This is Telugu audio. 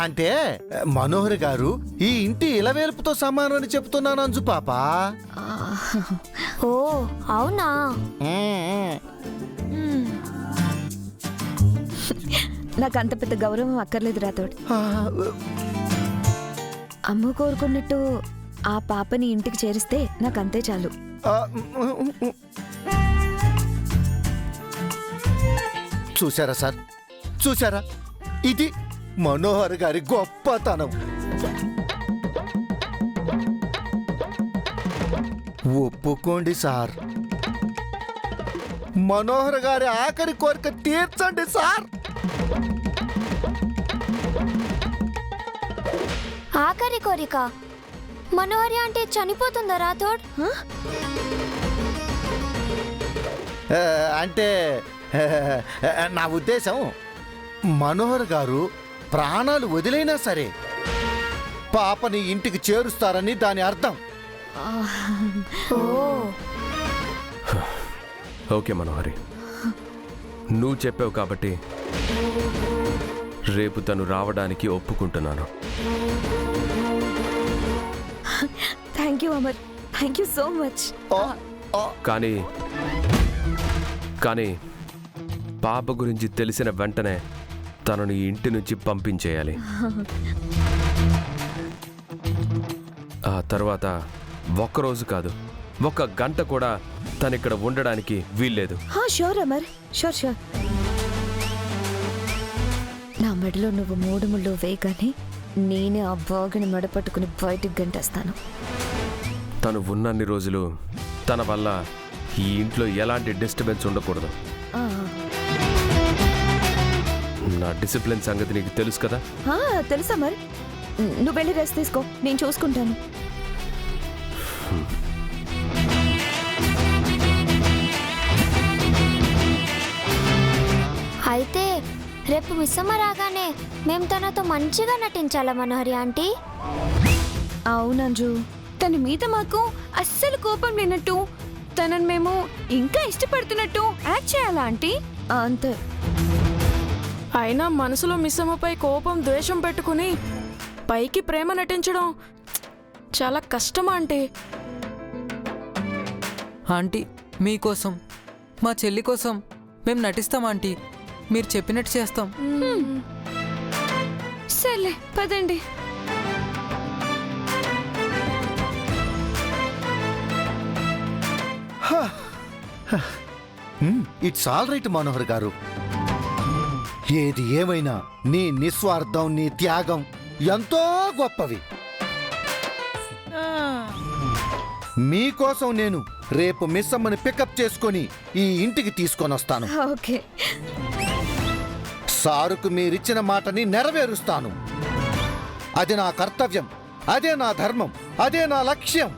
అంటే మనోహర్ గారు ఈ ఇంటి ఇలవేల్పుతో సమానం అని చెప్తున్నాను అంజు పాప. ఓ అవునా? నాకు అంత పెద్ద గౌరవం అక్కర్లేదు రాతోడు. అమ్మ కోరుకున్నట్టు ఆ పాపని ఇంటికి చేరిస్తే నాకు అంతే చాలు. చూసారా సార్, చూసారా, ఇది మనోహర్ గారి గొప్పతనం. ఒప్పుకోండి సార్, మనోహర్ గారి ఆఖరి కోరిక తీర్చండి సార్. ఆఖరి కోరిక? మనోహరి అంటే చనిపోతుందా రాథోడ్? అంటే నా ఉద్దేశం, మనోహర్ గారు ప్రాణాలు వదిలైనా సరే పాపని ఇంటికి చేరుస్తారని దాని అర్థం. ఓకే మనోహరి, నువ్వు చెప్పావు కాబట్టి రేపు తను రావడానికి ఒప్పుకుంటున్నాను. Thank you Amar, thank you so much. కానీ పాప గురించి తెలిసిన వెంటనే తనని ఇంటి నుంచి పంపించేయాలి. ఆ తర్వాత ఒక్కరోజు కాదు, 1 గంట కూడా తనిక్కడ ఉండడానికి వీల్లేదు. Sure Amar, sure sure. నా మెడలో నువ్వు 3 ముళ్ళు వేయగానే నేనే ఆ బాగుని మెడ పట్టుకుని బయటికి గంటేస్తాను. తను ఉన్నన్ని రోజులు తన వల్ల ఈ ఇంట్లో ఎలాంటి డిస్టర్బెన్స్ ఉండకూడదు. నా డిసిప్లిన్ సంగతి నీకు తెలుసు కదా? తెలుసా మరి. నువ్వు వెళ్ళి రెస్ట్ తీసుకో, నేను చూసుకుంటాను. అయితే రేపు మిస్సమ్మ రాగానే మేము తనతో మంచిగా నటించాలా మనోహరి ఆంటీ? అవునంజు, తన మీద మాకు అస్సలు కోపం లేనట్టు, తనని మేము ఇంకా ఇష్టపడుతున్నట్టు యాక్ట్ చేయాలా ఆంటీ? అంతే. అయినా మనసులో మిస్సమ్మపై కోపం, ద్వేషం పెట్టుకుని పైకి ప్రేమ నటించడం చాలా కష్టం ఆంటీ. ఆంటీ, మీకోసం, మా చెల్లి కోసం మేము నటిస్తాం ఆంటీ. మీరు చెప్పినట్టు చేస్తాం. సర్లే పదండి. ఇట్స్ ఆల్ రైట్ మనోహర్ గారు. ఏది ఏమైనా నీ నిస్వార్థం, నీ త్యాగం ఎంతో గొప్పవి. మీకోసం నేను రేపు మిస్సమ్మని పికప్ చేసుకొని ఈ ఇంటికి తీసుకొని వస్తాను. ఓకే. సారుకు మీరిచ్చిన మాటని నెరవేరుస్తాను. అది నా కర్తవ్యం, అదే నా ధర్మం, అదే నా లక్ష్యం.